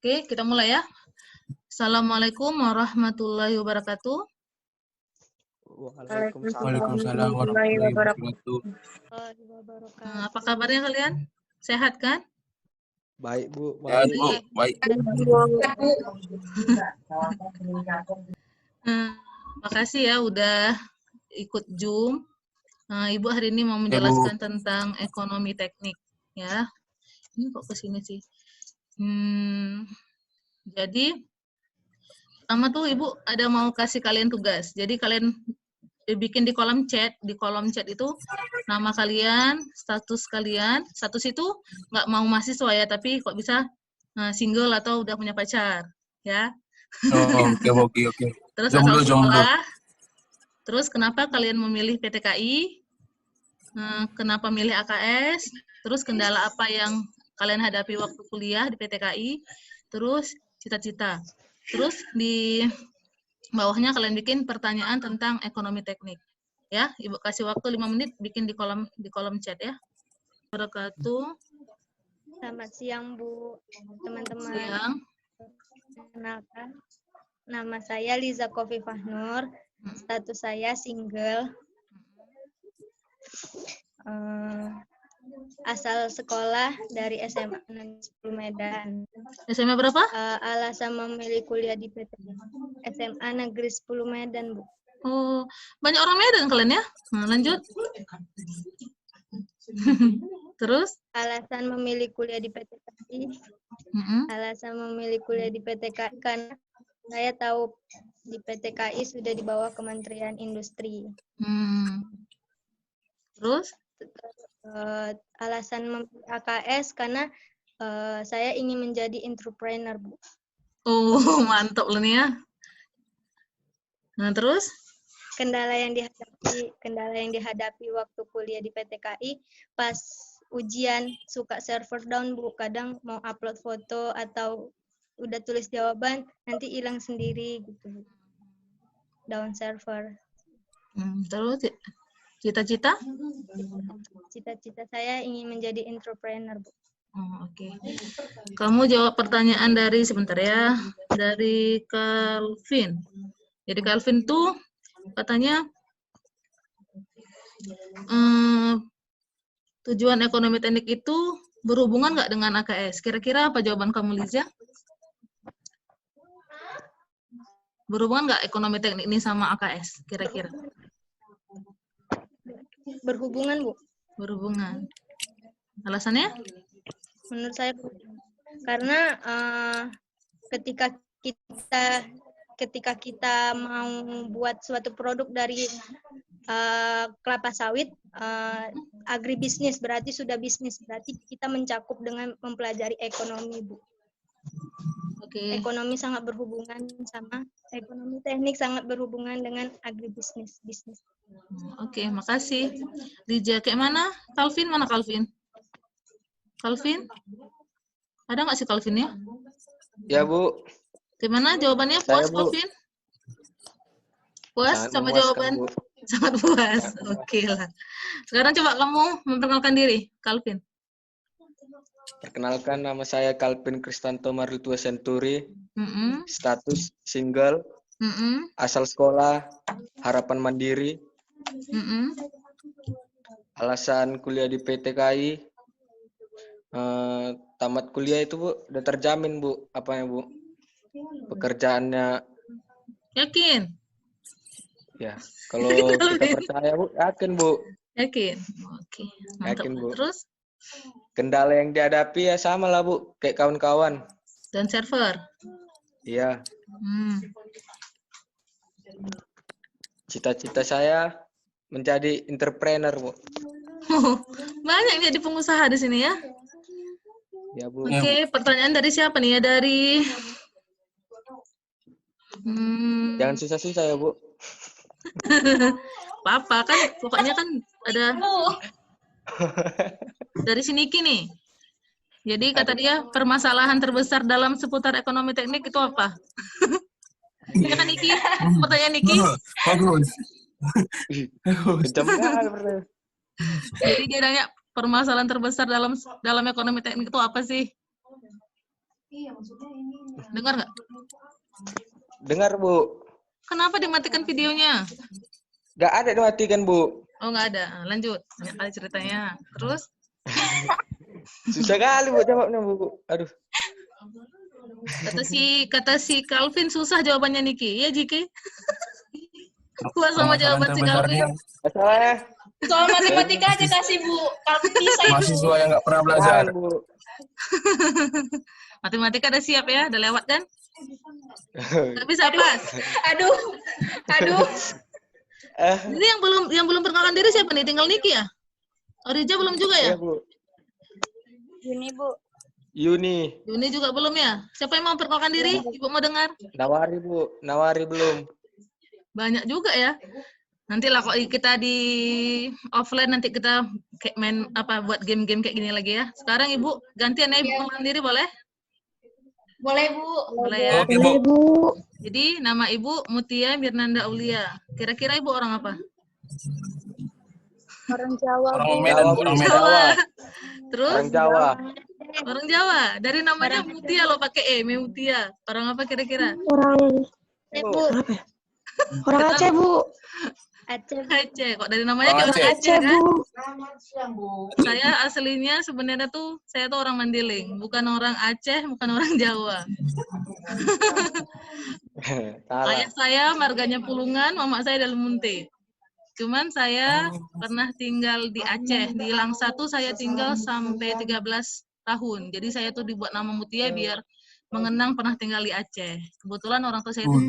Oke, kita mulai ya. Assalamualaikum warahmatullahi wabarakatuh. Waalaikumsalam warahmatullahi wabarakatuh. Apa kabarnya kalian? Sehat kan? Baik, Bu. Ya, Baik. Bu. Baik. Makasih ya udah ikut Zoom. Ibu hari ini mau Bu. menjelaskan tentang ekonomi teknik ya. Ini kok kesini sih? Jadi pertama tuh Ibu ada mau kasih kalian tugas. Jadi kalian bikin di kolom chat. Di kolom chat itu nama kalian, status kalian. Status itu nggak mau mahasiswa ya, tapi kok bisa single atau udah punya pacar ya. Oh, oke. Terus Jomblo. asal sekolah. Terus kenapa kalian memilih PTKI? Kenapa milih AKS? Terus kendala apa yang kalian hadapi waktu kuliah di PTKI? Terus cita-cita. Terus di bawahnya kalian bikin pertanyaan tentang ekonomi teknik. Ya, Ibu kasih waktu 5 menit bikin di kolom chat ya. Wabarakatuh. Selamat siang, Bu. Teman-teman. Siang. Kenalkan, nama saya Liza Kofifah Nur. Status saya single. Asal sekolah dari SMA Negeri 10 Medan. SMA berapa? Alasan memilih kuliah di SMA Negeri 10 Medan, Bu. Oh, banyak orang Medan kalian ya? Lanjut. Terus? Alasan memilih kuliah di PTKI. Alasan memilih kuliah di PTKI karena saya tahu di PTKI sudah di bawah Kementerian Industri. Terus? Alasan memilih AKS karena saya ingin menjadi entrepreneur, Bu. Oh, mantap loh nih ya. Nah, terus? Kendala yang dihadapi waktu kuliah di PTKI pas ujian suka server down, Bu. Kadang mau upload foto atau udah tulis jawaban nanti hilang sendiri gitu, Bu. Down server. Terus cita-cita? Cita-cita saya ingin menjadi entrepreneur, Bu. Oh, oke. Kamu jawab pertanyaan dari sebentar ya, dari Calvin. Jadi Calvin tuh katanya tujuan ekonomi teknik itu berhubungan nggak dengan AKS? Kira-kira apa jawaban kamu, Liza? Berhubungan nggak ekonomi teknik ini sama AKS? Kira-kira? Berhubungan, Bu. Berhubungan. Alasannya? Menurut saya karena ketika kita mau buat suatu produk dari kelapa sawit, agribisnis berarti sudah bisnis, berarti kita mencakup dengan mempelajari ekonomi, Bu. Oke. Ekonomi sangat berhubungan sama ekonomi teknik, sangat berhubungan dengan agribisnis, bisnis. Oke, makasih. Lija, kayak mana? Calvin, mana Calvin? Calvin? Ada nggak sih Calvin ya? Ya, Bu. Gimana jawabannya? Saya, Puas, Bu. Calvin? Puas Sangat sama memuaskan, jawaban? Bu. Sangat puas. Oke lah. Sekarang coba kamu memperkenalkan diri, Calvin. Perkenalkan, nama saya Calvin Kristanto Marlitua Senturi. Mm-mm. Status single. Mm-mm. Asal sekolah Harapan Mandiri. Mm-mm. Alasan kuliah di PTKI. Tamat kuliah itu, Bu, udah terjamin, Bu. Apanya, Bu? Pekerjaannya. Yakin? Ya, kalau kita percaya, Bu, yakin, Bu. Yakin? Oke, mantap. Yakin, Bu. Terus? Kendala yang dihadapi ya sama lah, Bu, kayak kawan-kawan. Dan server? Iya. Cita-cita saya menjadi entrepreneur, Bu. Banyak jadi pengusaha di sini ya. Ya, Bu. Oke, pertanyaan dari siapa nih ya? Dari Jangan susah-susah ya, Bu. Apa kan pokoknya kan ada dari si Niki nih. Jadi kata dia permasalahan terbesar dalam seputar ekonomi teknik itu apa? Ya kan Niki? Pertanyaan Niki. Bagus. Kencang banget. Jadi dia nanya permasalahan terbesar dalam ekonomi teknik itu apa sih? Dengar nggak? Dengar, Bu. Kenapa dimatikan videonya? Nggak ada dimatikan, Bu. Oh, nggak ada. Lanjut. Banyak kali ceritanya. Terus? Susah kali, Bu, jawabnya, Bu. Aduh. Kata si Calvin susah jawabannya Niki. Iya, Jiki? Kuat sama jawaban si Calvin. Masalahnya. Soal matematika aja kasih Bu. Kalau bisa itu. Mahasiswa yang nggak pernah belajar. Jangan, Bu. Matematika udah siap ya? Udah lewat kan? Nggak bisa pas. Aduh. Jadi yang belum perkenalkan diri siapa nih? Tinggal Niki ya? Orija belum juga ya? Ya, Bu. Ini Bu. Yuni. Yuni juga belum ya? Siapa yang mau perkenalkan diri? Ibu mau dengar? Nawari, Bu. Nawari belum. Banyak juga ya. Nanti lah kok kita di offline nanti kita kayak main buat game-game kayak gini lagi ya. Sekarang Ibu gantian ya Ibu perkenalkan diri boleh? Boleh Bu. Boleh ya. Oke, Bu. Jadi nama Ibu Mutia Mirnanda Aulia. Kira-kira Ibu orang apa? Orang Jawa. Orang Medan, Bu. Orang Medan. Jawa. Terus? Orang Jawa. Orang Jawa. Dari namanya Mutia loh pakai Mutia. Orang apa kira-kira? Orang Bu. orang Aceh, Bu. Aceh. Aceh. Kok dari namanya Orang kayak orang Aceh. Aceh kan? Bu. Saya aslinya sebenarnya saya tuh orang Mandiling, bukan orang Aceh, bukan orang Jawa. Salah. Ayah saya marganya Pulungan, mama saya dari Munte. Cuman saya pernah tinggal di Aceh, di Langsa tuh saya tinggal sampai 13 tahun. Jadi saya tuh dibuat nama Mutia biar mengenang pernah tinggal di Aceh. Kebetulan orang tua saya itu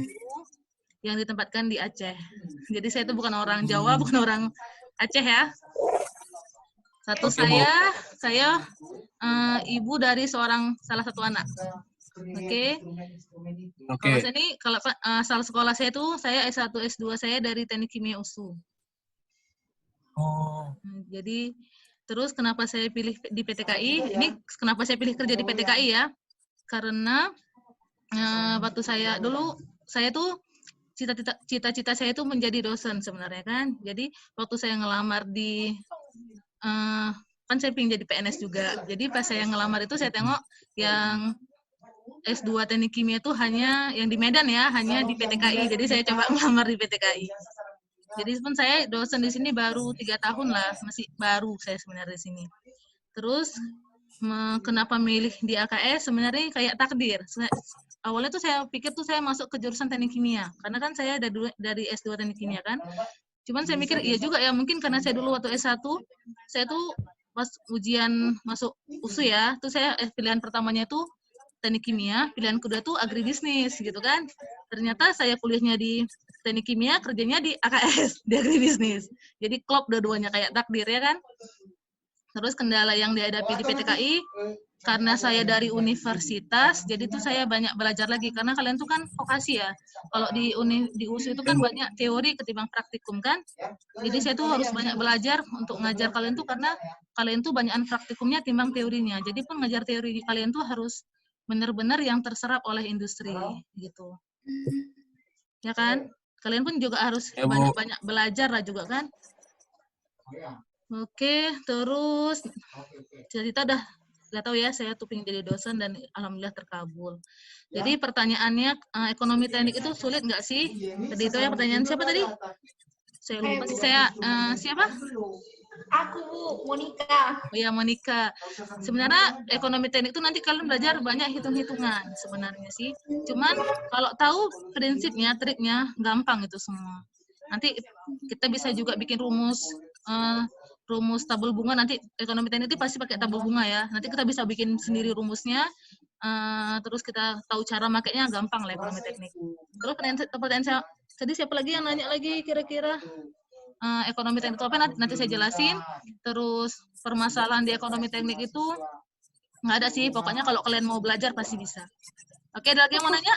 yang ditempatkan di Aceh. Jadi saya itu bukan orang Jawa, bukan orang Aceh ya. Satu saya ibu dari salah satu anak. Oke. Kalau saya ini kalau asal sekolah saya itu saya S1 S2 saya dari Teknik Kimia USU. Oh. Jadi terus kenapa saya pilih di PTKI? Ini kenapa saya pilih kerja di PTKI ya? Karena waktu saya tuh cita-cita saya tuh menjadi dosen sebenarnya kan. Jadi waktu saya ngelamar di kan saya pengen jadi PNS juga. Jadi pas saya ngelamar itu saya tengok yang S2 Teknik Kimia itu hanya yang di Medan ya, hanya di PTKI. Jadi saya coba ngelamar di PTKI. Jadi pun saya dosen di sini baru 3 tahun lah, masih baru saya sebenarnya di sini. Terus kenapa milih di AKS? Sebenarnya kayak takdir. Awalnya tuh saya pikir tuh saya masuk ke jurusan Teknik Kimia, karena kan saya dari S2 Teknik Kimia kan. Cuman saya mikir iya juga ya, mungkin karena saya dulu waktu S1 saya tuh pas ujian masuk USU ya, tuh saya pilihan pertamanya tuh Teknik Kimia, pilihan kedua tuh agribisnis gitu kan. Ternyata saya kuliahnya di Teknik Kimia, kerjanya di AKS, di agribisnis. Jadi klop dua-duanya kayak takdir ya kan. Terus kendala yang dihadapi di PTKI, karena saya dari universitas, jadi tuh saya banyak belajar lagi. Karena kalian tuh kan vokasi ya. Kalau di USU itu kan banyak teori ketimbang praktikum kan. Jadi saya tuh harus banyak belajar untuk ngajar kalian tuh, karena kalian tuh banyakan praktikumnya timbang teorinya. Jadi pun ngajar teori kalian tuh harus benar-benar yang terserap oleh industri gitu. Ya kan? Kalian pun juga harus banyak-banyak belajar lah juga kan. Oke, terus cita-cita nggak tahu ya, saya tuh pengen jadi dosen dan alhamdulillah terkabul. Jadi pertanyaannya, ekonomi teknik itu sulit nggak sih? Tadi itu ya pertanyaan siapa tadi? Saya lupa sih, siapa? Aku Bu, Monica. Oh ya, Monica. Sebenarnya ekonomi teknik itu nanti kalian belajar banyak hitung-hitungan sebenarnya sih. Cuman kalau tahu prinsipnya, triknya, gampang itu semua. Nanti kita bisa juga bikin rumus tabel bunga. Nanti ekonomi teknik itu pasti pakai tabel bunga ya. Nanti kita bisa bikin sendiri rumusnya. Terus kita tahu cara makainya, gampang lah ekonomi teknik. Terus pertanyaan saya tadi siapa lagi yang nanya lagi kira-kira? Ekonomi teknik itu apa, nanti saya jelasin. Terus permasalahan di ekonomi teknik itu nggak ada sih, pokoknya kalau kalian mau belajar pasti bisa. Oke, ada lagi yang mau nanya?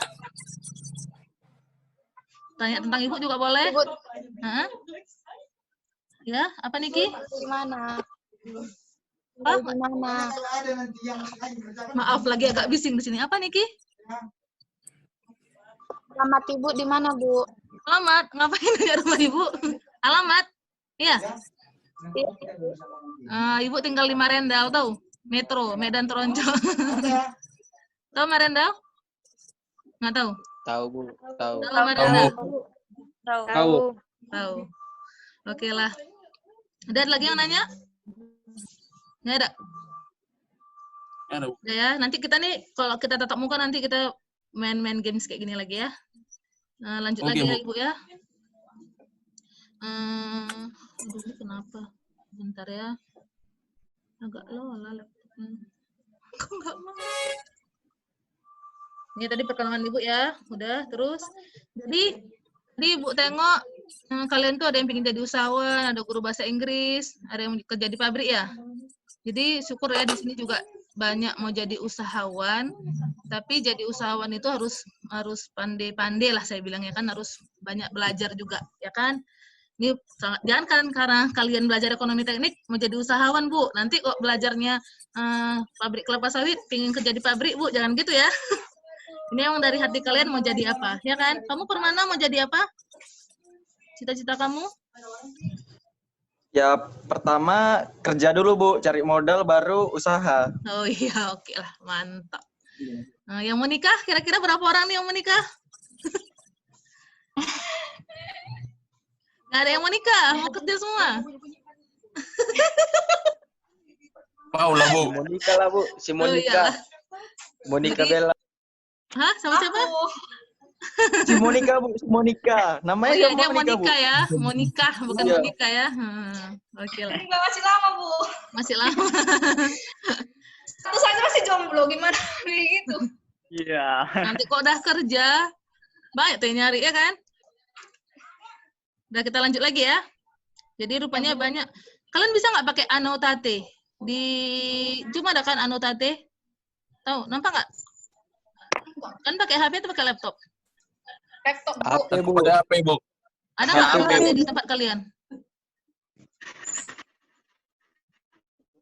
Tanya tentang ibu juga boleh. Ya, apa Niki? Gimana? Gimana? Maaf, lagi agak bising di sini. Apa Niki? Alamat Ibu di mana, Bu? Alamat? Ngapain nanya rumah ibu? Alamat? Iya. Ibu tinggal di Marendal, tahu? Metro, Medan Tronco. Tahu Marendau? Nggak tahu? Tahu, Bu. Tahu. Tahu Marendau? Tahu. Tahu. Oke lah. Ada lagi yang nanya? Nggak ada? Aduh. Udah ya, nanti kita nih, kalau kita tatap muka nanti kita main-main games kayak gini lagi ya. Nah, lanjut Oke, lagi ya Bu. Ibu ya. Aduh, ini kenapa? Bentar ya. Agak lola laptopnya. Kok nggak mau? Ini tadi perkenalan Ibu ya. Udah, terus. Jadi Ibu tengok, kalian tuh ada yang ingin jadi usahawan, ada guru bahasa Inggris, ada yang kerja di pabrik ya. Jadi syukur ya di sini juga banyak mau jadi usahawan, tapi jadi usahawan itu harus pandai-pandai lah saya bilangnya kan, harus banyak belajar juga ya kan. Ini jangan karena kalian belajar ekonomi teknik mau jadi usahawan Bu, nanti kok belajarnya pabrik kelapa sawit pingin kerja di pabrik Bu, jangan gitu ya. Ini emang dari hati kalian mau jadi apa ya kan. Kamu Permana mau jadi apa, cita-cita kamu? Ya, pertama kerja dulu, Bu. Cari modal, baru usaha. Oh iya, oke lah, mantap. Nah, yang mau nikah, kira-kira berapa orang nih yang mau nikah? Nggak ada yang mau nikah, mau kerja semua. Mau lah, Bu. Monica lah, Bu. Si Oh Monica. iyalah. Monica Jadi- Bella. Hah, sama siapa? Si Monica, Bu. Si Monica. Oh Namanya iya, dia dia mau Monica, Bu. nikah ya, mau nikah, bukan Iya. mau nikah ya. Oke lah, Enggak, masih lama, Bu. masih lama. Satu saja masih jomblo, gimana begitu? Iya. Nanti kok udah kerja, banyak tuh yang nyari ya kan? Udah, kita lanjut lagi ya. Jadi rupanya banyak. Kalian bisa nggak pakai anotate? Di Zoom ada kan anotate? Tahu, nampak nggak? Kan pakai HP atau pakai laptop? Laptop, Bu. HP, Bu. Ada apa, Bu? Ada nggak HP. anotate di tempat kalian?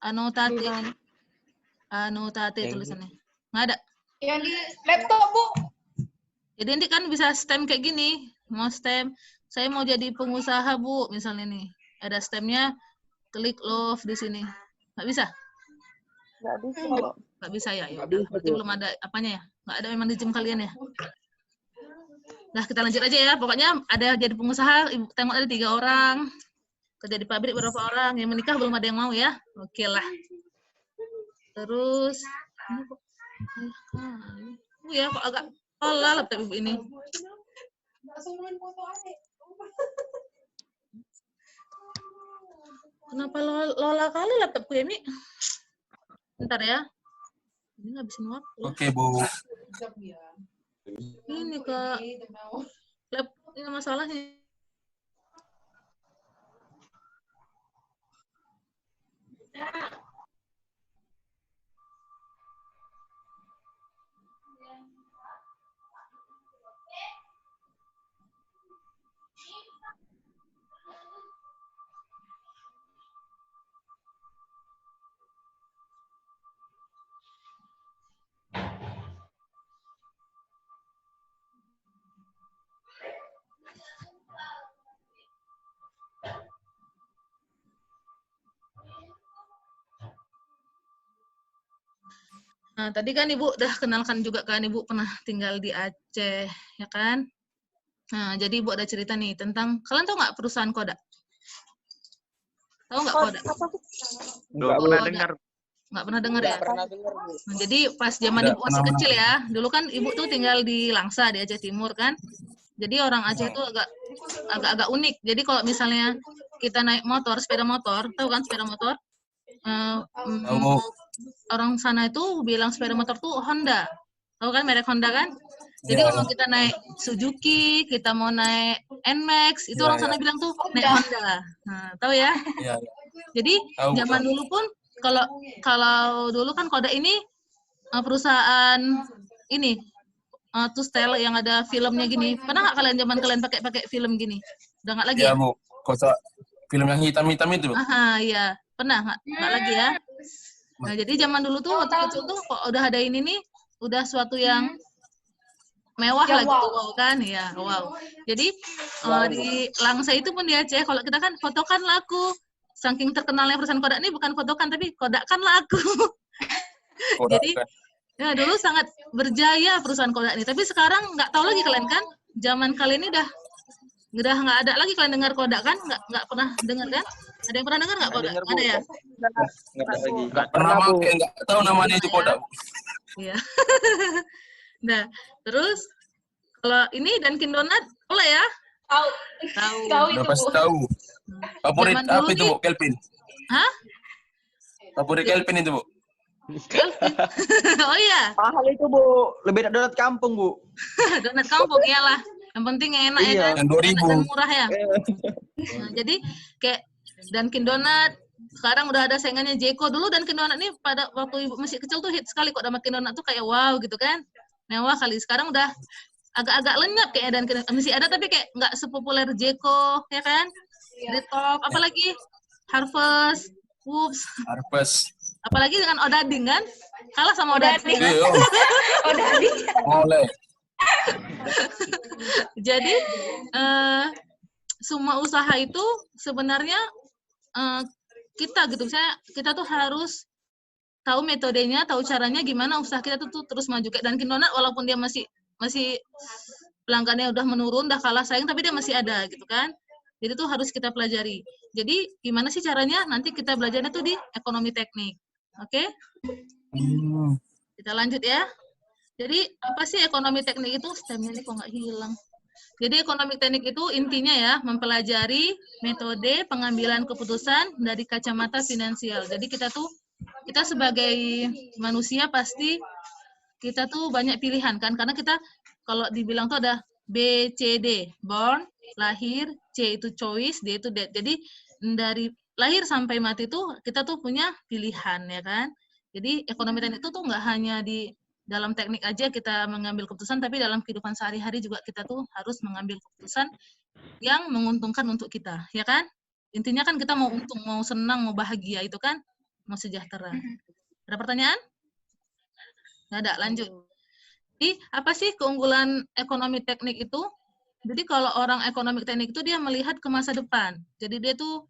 Anotate. Anotate Yang- tulisannya. Nggak ada. Yang di laptop, Bu. Jadi nanti kan bisa stem kayak gini. Mau stem, saya mau jadi pengusaha Bu, misalnya nih. Ada stemnya, klik love di sini. Nggak bisa? Nggak bisa. Nggak bisa ya? Ya Nggak udah, bisa, berarti Bu. belum ada apanya ya? Nggak ada memang di Zoom kalian ya? Nah, kita lanjut aja ya. Pokoknya ada jadi pengusaha, Ibu tengok ada 3 orang. Kerja di pabrik berapa orang? Yang menikah belum ada yang mau ya? Oke lah. Terus, ini kok, ya kok agak lelah laptop Ibu ini. Kenapa lola kali laptopku ya, Mi? Bentar ya. Ini ngabisin waktu. Oke, Bu. Ini Kak. Lap ini masalahnya. Nah, tadi kan Ibu udah kenalkan juga kan, Ibu pernah tinggal di Aceh, ya kan? Nah, jadi Ibu ada cerita nih tentang, kalian tahu nggak perusahaan Kodak? Tahu nggak Kodak? Nggak pernah dengar. Nggak pernah dengar ya? Nggak pernah dengar, Bu. Nah, jadi pas zaman Nggak Ibu masih pernah. kecil ya, dulu kan Ibu tuh tinggal di Langsa, di Aceh Timur kan? Jadi orang Aceh tuh agak unik. Jadi kalau misalnya kita naik motor, sepeda motor, tahu kan sepeda motor? Tahu, Bu. Orang sana itu bilang sepeda motor tuh Honda. Tahu kan merek Honda kan? Jadi Iya, kalau iya. kita naik Suzuki, kita mau naik NMAX, itu Iya, orang iya. sana bilang tuh naik Honda. Nah, tahu ya? Iya, iya. Jadi Tahu, zaman tahu. dulu pun kalau dulu kan Kodak ini perusahaan ini Tustel yang ada filmnya gini. Pernah nggak kalian zaman kalian pakai film gini? Udah nggak lagi Iya, ya? Bu. Kosa film yang hitam-hitam itu, Bu. Aha, iya. Pernah nggak lagi ya? Nah, jadi zaman dulu tuh waktu kecil tuh kok udah ada ini nih, udah suatu yang mewah Yang lah gitu, wow. wow kan? Ya, wow. Jadi di Langsa itu pun di Aceh, kalau kita kan fotokan laku. Saking terkenalnya perusahaan Kodak ini bukan fotokan, tapi Kodak kan laku. Kodak, Jadi kan. Ya, dulu sangat berjaya perusahaan Kodak ini. Tapi sekarang nggak tahu lagi kalian kan? Zaman kalian ini udah nggak ada lagi kalian dengar Kodak kan? Nggak pernah dengar kan? Ada yang pernah dengar nggak Kodak? Dengar, Bu. Ada ya? Nggak ada lagi. Nggak pernah Bu. pakai, nggak tahu namanya itu Kodak, Bu. Iya. Nah, terus kalau ini Dunkin Donat, boleh ya? Tahu. Tahu. Tahu Udah itu, pasti Bu. tahu. Favorit Zaman apa dulu itu, nih. Bu? Kelvin. Hah? Favorit Kelvin itu, Bu. Oh iya, Mahal itu, Bu. Lebih dari donat kampung, Bu. donat kampung iyalah. Yang penting yang enak ya Iya. kan? Yang 2000. Enak dan murah ya. Nah, jadi kayak Dunkin Donat sekarang udah ada saingannya Jeko. Dulu Dunkin Donat nih pada waktu ibu masih kecil tuh hit sekali kok. Dunkin Donat tuh kayak wow gitu kan. Mewah kali. Sekarang udah agak-agak lenyap kayak Dunkin Donat. Masih ada tapi kayak nggak sepopuler Jeko ya kan. Di top apalagi Harvest, Whoops, Harvest. apalagi dengan Odading kan. Kalah sama Odading. Iya, Kan? Udah di. boleh. Jadi semua usaha itu sebenarnya kita gitu, kita tuh harus tahu metodenya, tahu caranya gimana usaha kita tuh terus maju. Kayak Dunkin Donat walaupun dia masih pelanggannya udah menurun, udah kalah saing, tapi dia masih ada gitu kan. Jadi tuh harus kita pelajari. Jadi gimana sih caranya? Nanti kita belajarnya tuh di ekonomi teknik. Oke? Kita lanjut ya. Jadi apa sih ekonomi teknik itu? Stemnya ini kok nggak hilang. Jadi ekonomi teknik itu intinya ya mempelajari metode pengambilan keputusan dari kacamata finansial. Jadi kita sebagai manusia pasti kita tuh banyak pilihan kan, karena kita kalau dibilang tuh ada B, C, D, born, lahir, C itu choice, D itu death. Jadi dari lahir sampai mati tuh kita tuh punya pilihan ya kan. Jadi ekonomi teknik itu tuh nggak hanya di dalam teknik aja kita mengambil keputusan, tapi dalam kehidupan sehari-hari juga kita tuh harus mengambil keputusan yang menguntungkan untuk kita, ya kan? Intinya kan kita mau untung, mau senang, mau bahagia, itu kan mau sejahtera. Ada pertanyaan? Nggak ada, lanjut. Jadi apa sih keunggulan ekonomi teknik itu? Jadi kalau orang ekonomi teknik itu dia melihat ke masa depan. Jadi dia tuh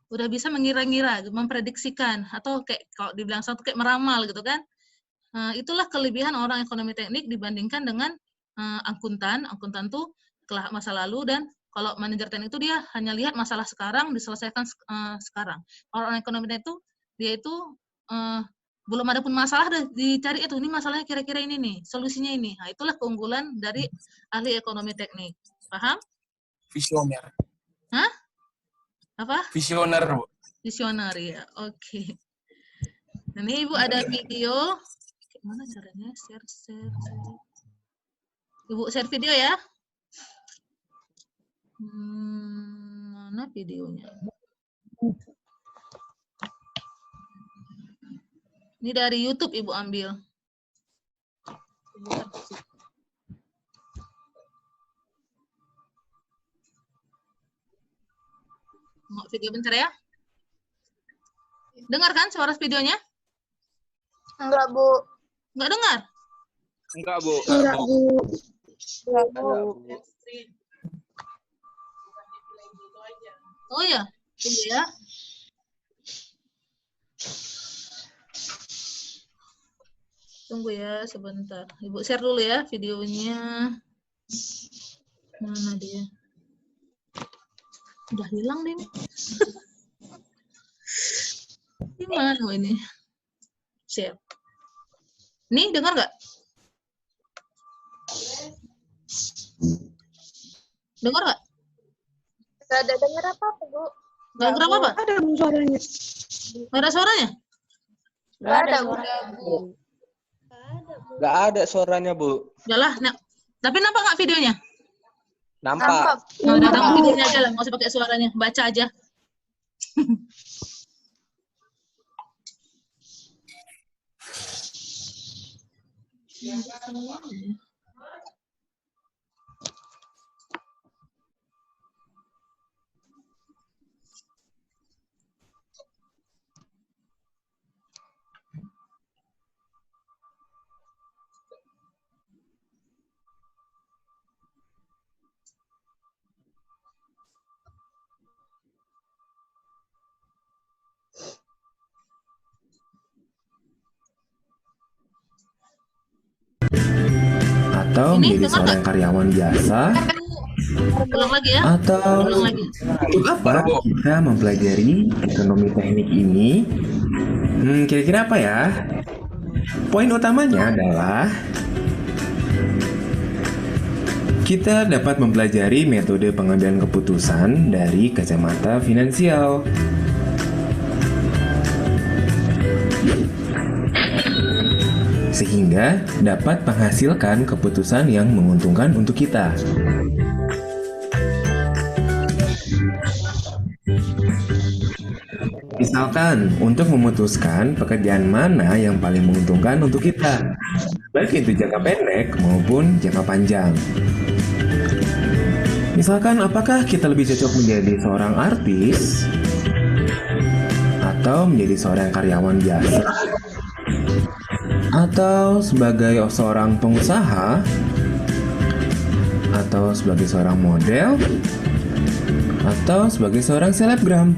udah bisa mengira-ngira, memprediksikan, atau kayak kalau dibilang satu kayak meramal gitu kan. Itulah kelebihan orang ekonomi teknik dibandingkan dengan akuntan. Akuntan tuh telah masa lalu, dan kalau manajer teknik itu dia hanya lihat masalah sekarang diselesaikan sekarang. Orang ekonomi teknik itu dia itu belum ada pun masalah udah dicari itu, ini masalahnya kira-kira ini nih, solusinya ini. Nah, itulah keunggulan dari ahli ekonomi teknik. Paham? Visioner. Hah? Apa? Visioner, Bu. Visioner ya. Oke. Ini Ibu ada video. Gimana caranya share. Ibu share video ya. Mana videonya? Ini dari YouTube Ibu ambil. Mau video bentar ya. Dengar kan suara videonya? Enggak, Bu. Nggak dengar? Enggak, Bu. Enggak, Bu. Enggak, Bu. Oh ya, tunggu ya. Tunggu ya sebentar. Ibu share dulu ya videonya. Mana dia? Udah hilang deh nih. Gimana ini? Share. Nih, dengar nggak? Dengar nggak? Enggak ada dengar apa-apa, Bu. Nggak dengar apa-apa? Ada Bu suaranya. Nggak ada suaranya? Enggak ada, Bu. Nggak ada suaranya, Bu. Udahlah, nah. Tapi nampak nggak videonya? Nampak. Nah, udah tangkap videonya aja lah, nggak usah pakai suaranya. Baca aja. atau Ini menjadi dengar seorang karyawan biasa, Ulang lagi ya. atau Ulang lagi. untuk apa kita mempelajari ekonomi teknik ini? Kira-kira apa ya? Poin utamanya adalah kita dapat mempelajari metode pengambilan keputusan dari kacamata finansial. Sehingga dapat menghasilkan keputusan yang menguntungkan untuk kita. Misalkan, untuk memutuskan pekerjaan mana yang paling menguntungkan untuk kita, baik itu jangka pendek maupun jangka panjang. Misalkan, apakah kita lebih cocok menjadi seorang artis atau menjadi seorang karyawan biasa, atau sebagai seorang pengusaha, atau sebagai seorang model, atau sebagai seorang selebgram.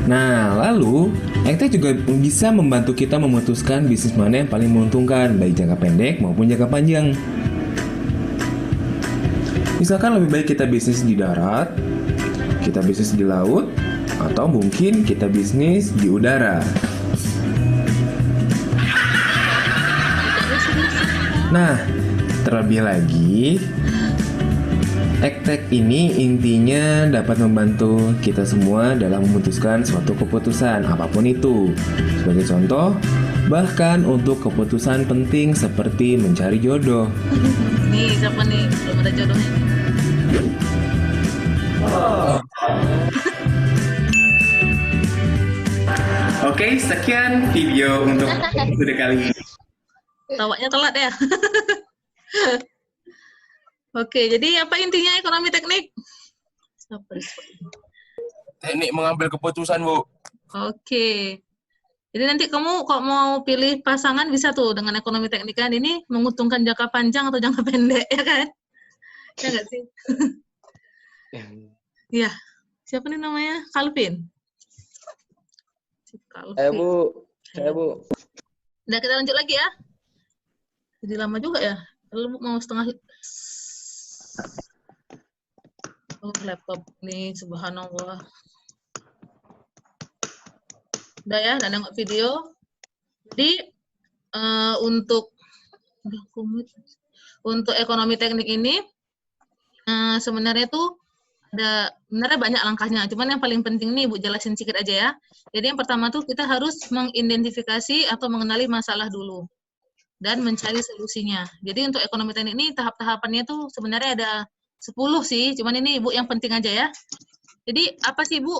Nah, lalu Ektek juga bisa membantu kita memutuskan bisnis mana yang paling menguntungkan, baik jangka pendek maupun jangka panjang. Misalkan lebih baik kita bisnis di darat, kita bisnis di laut, atau mungkin kita bisnis di udara. Nah, terlebih lagi, Ektek ini intinya dapat membantu kita semua dalam memutuskan suatu keputusan apapun itu. Sebagai contoh, bahkan untuk keputusan penting seperti mencari jodoh. Nih, siapa nih? Belum ada jodohnya. Oke, sekian video untuk episode kali ini. Tawanya telat ya. Oke, jadi apa intinya ekonomi teknik? Teknik mengambil keputusan, Bu. Oke. Jadi nanti kamu kok mau pilih pasangan bisa tuh dengan ekonomi teknik kan. Ini menguntungkan jangka panjang atau jangka pendek, ya kan? Ya nggak sih? Iya. Siapa nih namanya? Calvin. Saya Bu. Udah, kita lanjut lagi ya. Jadi lama juga ya. Lalu mau setengah. Oh, laptop nih, subhanallah. Udah ya, udah nengok video. Jadi untuk ekonomi teknik ini sebenarnya tuh sebenarnya banyak langkahnya. Cuman yang paling penting nih Bu jelasin sedikit aja ya. Jadi yang pertama tuh kita harus mengidentifikasi atau mengenali masalah dulu dan mencari solusinya. Jadi untuk ekonomi teknik ini tahap-tahapannya tuh sebenarnya ada 10 sih, cuman ini Bu yang penting aja ya. Jadi apa sih Bu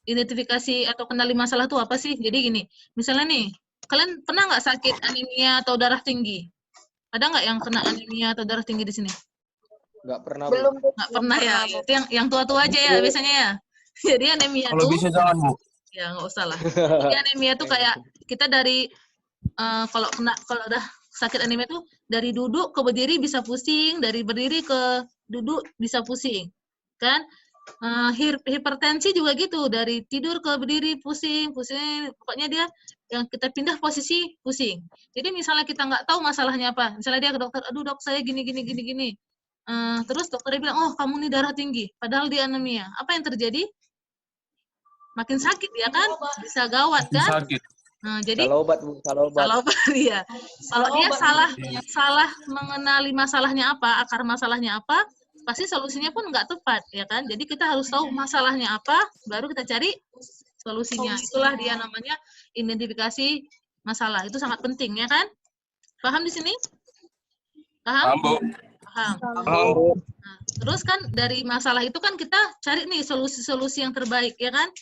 identifikasi atau kenali masalah tuh apa sih? Jadi gini, misalnya nih, kalian pernah nggak sakit anemia atau darah tinggi? Ada nggak yang kena anemia atau darah tinggi di sini? Nggak pernah, Bu. Belum. Nggak pernah ya, itu yang tua-tua aja ya biasanya ya. Jadi anemia Kalau tuh, bisa jangan, Bu. ya nggak usah lah. Jadi anemia tuh kayak kita dari kalau udah sakit anemia tuh dari duduk ke berdiri bisa pusing, dari berdiri ke duduk bisa pusing, kan? Hipertensi juga gitu, dari tidur ke berdiri pusing, pokoknya dia yang kita pindah posisi pusing. Jadi misalnya kita nggak tahu masalahnya apa, misalnya dia ke dokter, aduh dok saya gini. Terus dokternya bilang, oh kamu nih darah tinggi, padahal dia anemia. Apa yang terjadi? Makin sakit ya kan, bisa gawat kan? Sakit. Nah, jadi Salah obat, Bu. Salah obat. Iya. Kalau dia salah mengenali masalahnya apa, akar masalahnya apa, pasti solusinya pun nggak tepat, ya kan? Jadi kita harus tahu masalahnya apa, baru kita cari solusinya. Itulah dia namanya identifikasi masalah. Itu sangat penting, ya kan? Paham di sini? Paham? Bu. Paham. Bu. Nah, terus kan dari masalah itu kan kita cari nih solusi-solusi yang terbaik, ya kan?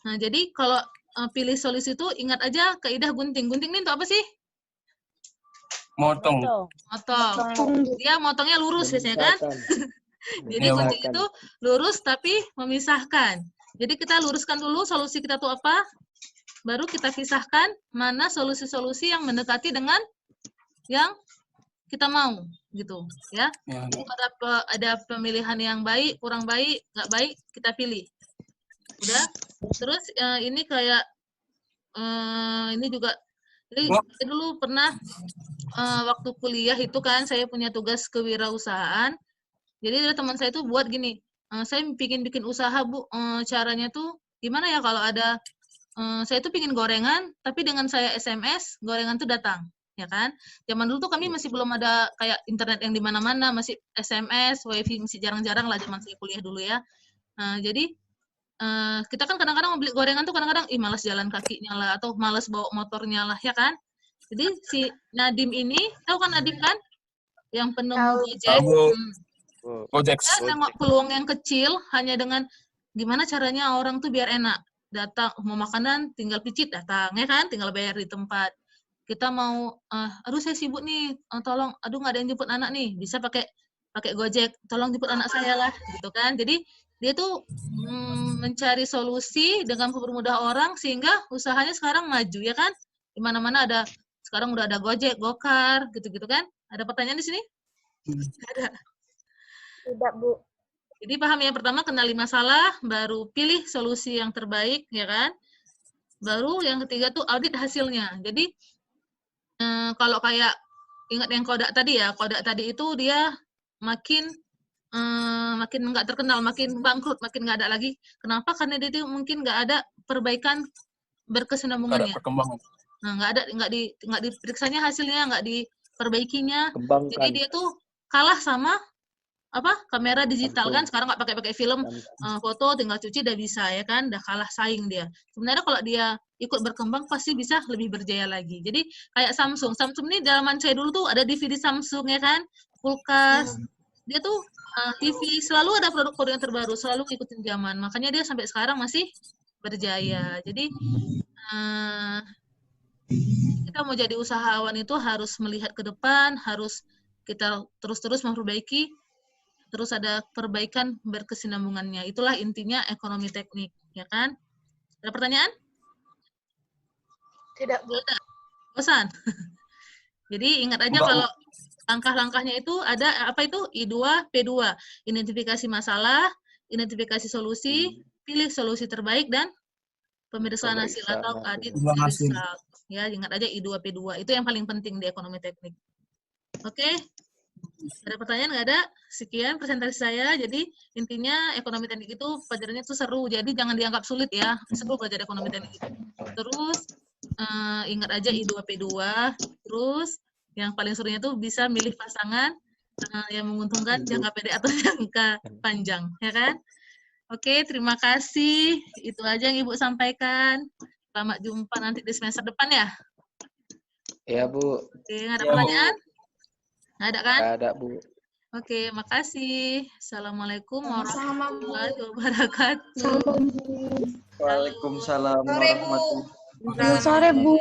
Nah, jadi kalau pilih solusi itu ingat aja kaidah gunting. Gunting ini untuk apa sih? Motong. Dia motongnya lurus biasanya kan? Jadi Iya, gunting itu lurus tapi memisahkan. Jadi kita luruskan dulu solusi kita tuh apa, baru kita pisahkan mana solusi-solusi yang mendekati dengan yang kita mau, gitu ya. Ya. Ada pemilihan yang baik, kurang baik, nggak baik, kita pilih. Udah. Terus ini kayak ini juga Jadi saya dulu pernah waktu kuliah itu kan saya punya tugas kewirausahaan. Jadi ada teman saya tuh buat gini, saya bikin usaha Bu, caranya tuh gimana ya kalau ada saya tuh pingin gorengan, tapi dengan saya SMS gorengan tuh datang, ya kan? Zaman dulu tuh kami masih belum ada kayak internet yang di mana-mana, masih SMS, WiFi masih jarang-jarang lah zaman saya kuliah dulu ya. Jadi kita kan kadang-kadang mau beli gorengan tuh kadang-kadang malas jalan kakinya lah atau malas bawa motornya lah, ya kan? Jadi si Nadim ini, tahu kan Nadim kan? Yang penemu Gojek. Gojek. Kita nengok peluang yang kecil hanya dengan gimana caranya orang tuh biar enak. Datang, mau makanan tinggal picit datang, ya kan? Tinggal bayar di tempat. Kita mau, aduh saya sibuk nih, tolong, aduh nggak ada yang jemput anak nih, bisa pakai Gojek, tolong jemput anak saya lah, gitu kan? Jadi dia tuh mencari solusi dengan mempermudah orang sehingga usahanya sekarang maju, ya kan? Di mana-mana ada, sekarang udah ada Gojek, Gokar, gitu-gitu kan? Ada pertanyaan di sini? Nggak ada. Tidak, Bu. Jadi paham ya, pertama kenali masalah, baru pilih solusi yang terbaik, ya kan? Baru yang ketiga tuh audit hasilnya. Jadi kalau kayak ingat yang Kodak tadi ya, Kodak tadi itu dia makin nggak terkenal, makin bangkrut, makin nggak ada lagi. Kenapa? Karena dia tuh mungkin nggak ada perbaikan berkesinambungannya. Nah, nggak diperiksanya hasilnya, nggak diperbaikinya. Jadi dia tuh kalah sama kamera digital kan, sekarang nggak pakai film, foto tinggal cuci udah bisa, ya kan, udah kalah saing dia. Sebenarnya kalau dia ikut berkembang pasti bisa lebih berjaya lagi. Jadi kayak Samsung ini zaman saya dulu tuh ada DVD Samsung, ya kan, kulkas, dia tuh TV selalu ada produk-produk yang terbaru, selalu ngikutin zaman, makanya dia sampai sekarang masih berjaya. Jadi kita mau jadi usahawan itu harus melihat ke depan, harus kita terus-terus memperbaiki, terus ada perbaikan berkesinambungannya. Itulah intinya ekonomi teknik, ya kan? Ada pertanyaan? Tidak, Bu. Bosan? Jadi ingat aja kalau langkah-langkahnya itu ada apa itu? I2, P2. Identifikasi masalah, identifikasi solusi, pilih solusi terbaik, dan pemeriksaan hasil atau audit result. Ya, ingat aja I2, P2. Itu yang paling penting di ekonomi teknik. Oke? Ada pertanyaan nggak ada? Sekian presentasi saya. Jadi intinya ekonomi teknik itu pelajarannya itu seru. Jadi jangan dianggap sulit ya. Seru belajar ekonomi teknik itu. Terus ingat aja I2P2. Terus yang paling serunya tuh bisa milih pasangan yang menguntungkan jangka pendek atau jangka panjang, ya kan? Oke, terima kasih. Itu aja yang Ibu sampaikan. Selamat jumpa nanti di semester depan ya. Iya, Bu. Oke, nggak ada pertanyaan? Nggak ada kan? Nggak ada, Bu. Oke, makasih. Assalamualaikum warahmatullahi wabarakatuh. Waalaikumsalam Sore, Bu. warahmatullahi wabarakatuh. Sore, Bu.